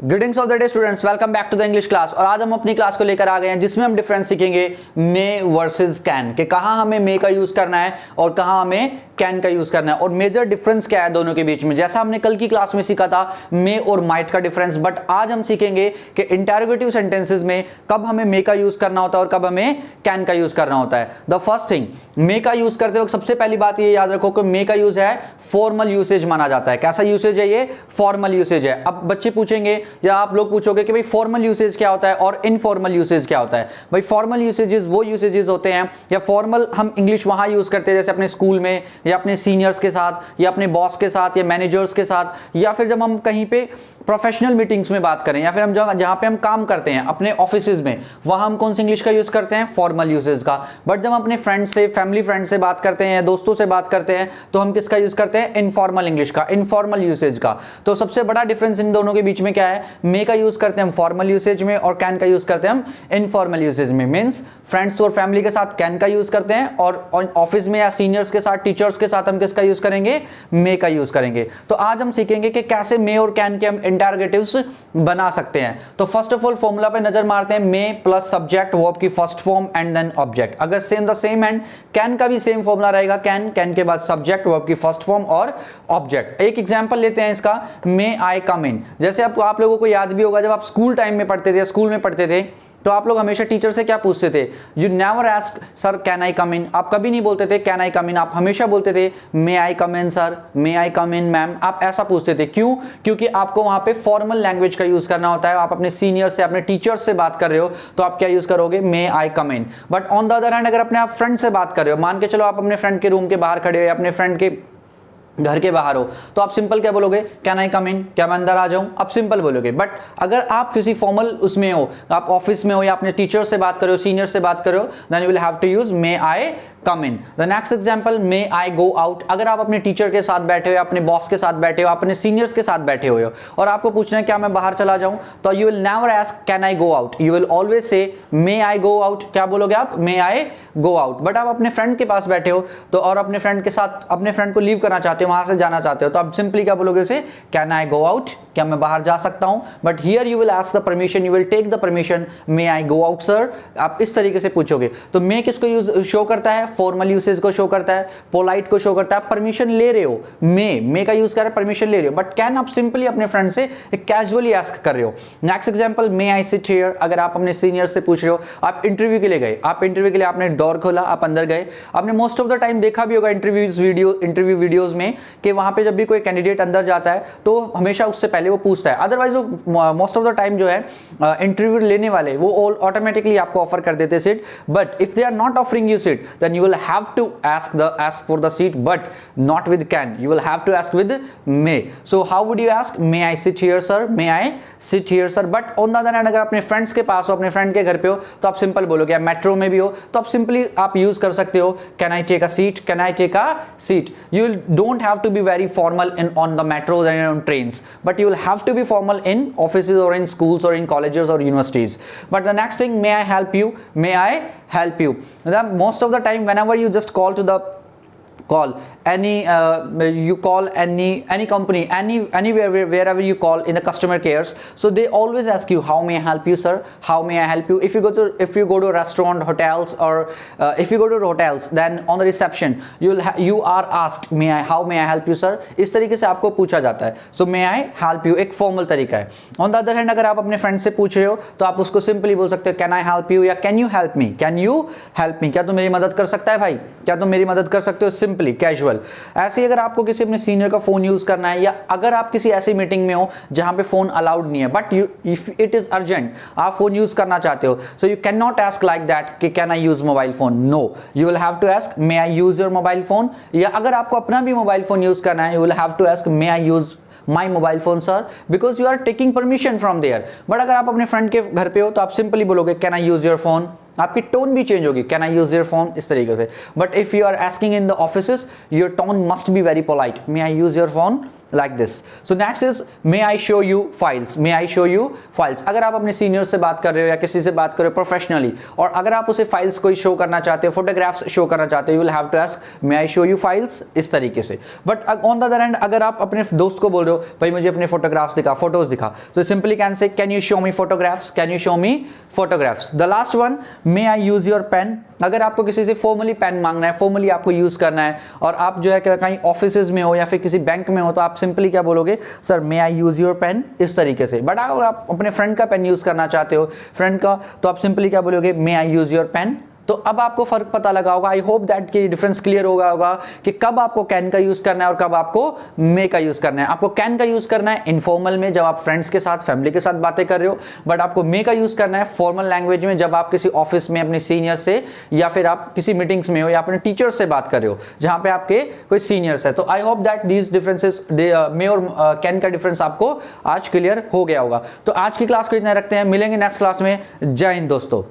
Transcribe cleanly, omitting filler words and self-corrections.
Greetings of the day students, welcome back to the English class. और आज हम अपनी क्लास को लेकर आ गए हैं जिसमें हम डिफरेंस सीखेंगे मे वर्सेस कैन, कि कहां हमें मे का यूज करना है और कहां हमें कैन का यूज करना है, और मेजर डिफरेंस क्या है दोनों के बीच में। जैसा हमने कल की क्लास में सीखा था मे और माइट का डिफरेंस, बट आज हम सीखेंगे कि इंटरोगेटिव सेंटेंसेस में कब हमें मे का यूज करना होता है और कब हमें कैन का यूज करना होता है। द फर्स्ट थिंग, मे का यूज करते वक्त सबसे पहली बात ये याद रखो कि मे का यूज है फॉर्मल यूसेज माना जाता है। कैसा यूसेज है ये? फॉर्मल यूसेज है। अब बच्चे पूछेंगे या आप लोग पूछोगे कि भाई फॉर्मल यूसेज क्या होता है और इनफॉर्मल यूसेज क्या होता है। भाई फॉर्मल यूसेजेस वो यूसेजेस होते हैं, या फॉर्मल हम इंग्लिश वहां यूज करते हैं जैसे अपने स्कूल में या अपने सीनियर्स के साथ या अपने बॉस के साथ या मैनेजर्स के साथ, या फिर जब हम कहीं पे प्रोफेशनल मीटिंग्स में बात करें, या फिर हम जहां पे हम काम करते हैं अपने ऑफिसेज में, वहां हम कौन सी इंग्लिश का यूज करते हैं? फॉर्मल यूसेज का। बट जब हम अपने फ्रेंड से, फैमिली फ्रेंड से बात करते हैं या दोस्तों से बात करते हैं तो हम किसका यूज करते हैं? इनफॉर्मल इंग्लिश का, इनफॉर्मल यूसेज का। तो सबसे बड़ा डिफरेंस इन दोनों के बीच में क्या है? मे का यूज करते हैं हम फॉर्मल यूसेज में और कैन का यूज करते हैं हम इनफॉर्मल यूसेज में। मींस फ्रेंड्स और फैमिली के साथ कैन का यूज करते हैं और ऑफिस में या सीनियर्स के साथ, टीचर्स के साथ हम किसका यूज करेंगे? मे का यूज करेंगे। तो आज हम सीखेंगे कि कैसे मे और कैन के हम इंटरोगेटिव्स बना सकते हैं। तो फर्स्ट ऑफ ऑल फॉर्मूला पे नजर मारते हैं, मे प्लस सब्जेक्ट वर्ब की first form and then object. अगर same the same and can का भी सेम फॉर्मूला रहेगा, कैन के बाद सब्जेक्ट वर्ब की फर्स्ट फॉर्म और ऑब्जेक्ट। एक एग्जांपल लेते हैं इसका, मे आई कम इन। जैसे आप लोगों को याद भी होगा, जब आप स्कूल टाइम में पढ़ते थे, स्कूल में पढ़ते थे, तो आप लोग हमेशा टीचर से क्या पूछते थे? You never ask sir can I come in. आप कभी नहीं बोलते थे कैन आई कम इन, आप हमेशा बोलते थे मे I come in sir, may I come in ma'am. आप ऐसा पूछते थे, क्यों? क्योंकि आपको वहां पे फॉर्मल लैंग्वेज का यूज करना होता है। आप अपने सीनियर से, अपने टीचर से बात कर रहे हो तो आप क्या यूज करोगे? May I come in. But on the other hand अगर अपने आप फ्रेंड से बात कर रहे हो, मान के चलो आप अपने फ्रेंड के रूम के बाहर खड़े हो या अपने फ्रेंड के घर के बाहर हो, तो आप सिंपल क्या बोलोगे? कैन आई कम इन, क्या मैं अंदर आ जाऊं? आप सिंपल बोलोगे। बट अगर आप किसी फॉर्मल उसमें हो, आप ऑफिस में हो या अपने टीचर से बात कर रहे हो, सीनियर से बात कर रहे हो, then you will have to use may I come in. The next example, may I go out. अगर आप अपने टीचर के साथ बैठे हो या अपने बॉस के साथ बैठे हो, अपने सीनियर्स के साथ बैठे हुए हो और आपको पूछना है क्या मैं बाहर चला जाऊं, तो you will never ask can I go out, you will always say may I go out. क्या बोलोगे आप? मे आई गो आउट। बट आप अपने फ्रेंड के पास बैठे हो तो और अपने फ्रेंड के साथ, अपने फ्रेंड को लीव करना चाहते हो, वहां से जाना चाहते हो, तो आप सिंपली क्या बोलोगे उसे? कैन आई गो आउट, क्या मैं बाहर जा सकता हूं? But here you will ask the permission, you will take the permission, may I go out sir. आप इस तरीके से पूछोगे। तो मे किसको यूज शो करता है? फॉर्मल यूसेज को शो करता है, पोलाइट को शो करता है। परमिशन ले रहे हो, मे का यूज कर रहे हो, परमिशन ले रहे हो। बट कैन आप सिंपली अपने फ्रेंड से कैजुअली आस्क कर रहे हो। Next example, may I sit here. अगर आप अपने सीनियर से पूछ रहे हो, आप इंटरव्यू के लिए गए, आप इंटरव्यू के लिए आपने डोर खोला, आप अंदर गए। आपने मोस्ट ऑफ द टाइम देखा भी होगा इंटरव्यू वीडियोस में कि वहां पे जब भी कोई कैंडिडेट अंदर जाता है तो हमेशा उससे पहले वो पूछता है। अदरवाइज वो मोस्ट ऑफ द टाइम जो है इंटरव्यू लेने वाले वो ऑटोमेटिकली आपको ऑफर कर देते seat. But if they are not offering you seat, then you will have to ask for the seat, but not with can. You will have to ask with may. So how would you ask? May I sit here sir, may I sit here sir. But on the other hand अगर अपने friends के पास हो, अपने friend के घर पे हो, तो आप सिंपल बोलोगे। या मेट्रो में भी हो तो आप सिंपली आप यूज कर सकते हो can I take a seat, can I take a seat. You don't have to be very formal on the metros and on trains, but you will have to be formal in offices or in schools or in colleges or universities. But the next thing, may I help you, may I help you. Most of the time whenever you just call to the you call any company, anywhere, wherever you call in the customer cares, so they always ask you how may I help you sir, how may I help you. If you go to restaurant, hotels, or if you go to hotels, then on the reception you are asked how may I help you sir. इस तरीके से आपको पूछा जाता है। so may I help you एक formal तरीका है। on the other hand अगर आप अपने फ्रेंड से पूछ रहे हो तो आप उसको सिंपली बोल सकते हो can I help you या can you help me, can you help me, क्या तुम मेरी मदद कर सकता है भाई, क्या तुम मेरी मदद कर सकते हो? Simply casual. ऐसे ही अगर आपको किसी अपने सीनियर का फोन यूज करना है, या अगर आप किसी ऐसी मीटिंग में हो जहां पे फोन अलाउड नहीं है, but if it is urgent, आप फोन यूज करना चाहते हो, so you can not ask like that कि can I use mobile phone. No, you will have to ask may I use your mobile phone. या अगर आपको अपना भी मोबाइल फोन यूज करना है, you will have to ask may I use my mobile phone sir, because you are taking permission from there. But अगर आप अपने फ्रेंड के घर पे हो तो आप सिंपली बोलोगे can I use your phone. आपकी टोन भी चेंज होगी, can I use your phone, इस तरीके से। But if you are asking in the offices, your tone must be very polite, may I use your phone, like this. So next is may I show you files. May I show you files. अगर आप अपने senior से बात कर रहे हो या किसी से बात कर रहे हो प्रोफेशनली और अगर आप उसे फाइल्स कोई शो करना चाहते हो, फोटोग्राफ्स शो करना चाहते हो, you will have to ask may I show you files, इस तरीके से. But on the other end अगर आप अपने दोस्त को बोल रहे हो भाई मुझे अपने फोटोग्राफ्स दिखा, फोटोज दिखा, तो simply can say can you show me photographs, can you show me photographs. The last one may I use your pen. अगर आपको किसी से फॉर्मली पेन मांगना है, फॉर्मली आपको यूज करना है और आप जो है कहीं ऑफिसेज में हो या फिर किसी बैंक में हो तो आप सिंपली क्या बोलोगे, sir may I use your pen, इस तरीके से. बट अगर आप अपने फ्रेंड का पेन यूज करना चाहते हो, फ्रेंड का, तो आप सिंपली क्या बोलोगे, मे आई यूज योर पेन. तो अब आपको फर्क पता लगा होगा. आई होप दैट कि डिफरेंस क्लियर होगा कि कब आपको कैन का यूज करना है और कब आपको मे का यूज करना है. आपको कैन का यूज करना है इनफॉर्मल में जब आप फ्रेंड्स के साथ, फैमिली के साथ बातें कर रहे हो, बट आपको मे का यूज करना है फॉर्मल लैंग्वेज में जब आप किसी ऑफिस में अपने सीनियर से या फिर आप किसी मीटिंग्स में हो या अपने टीचर से बात कर रहे हो जहां पे आपके कोई सीनियर्स है. तो I hope that these differences may और कैन का डिफरेंस आपको आज क्लियर हो गया होगा. तो आज की क्लास को इतना रखते हैं, मिलेंगे नेक्स्ट क्लास में. जय हिंद दोस्तों.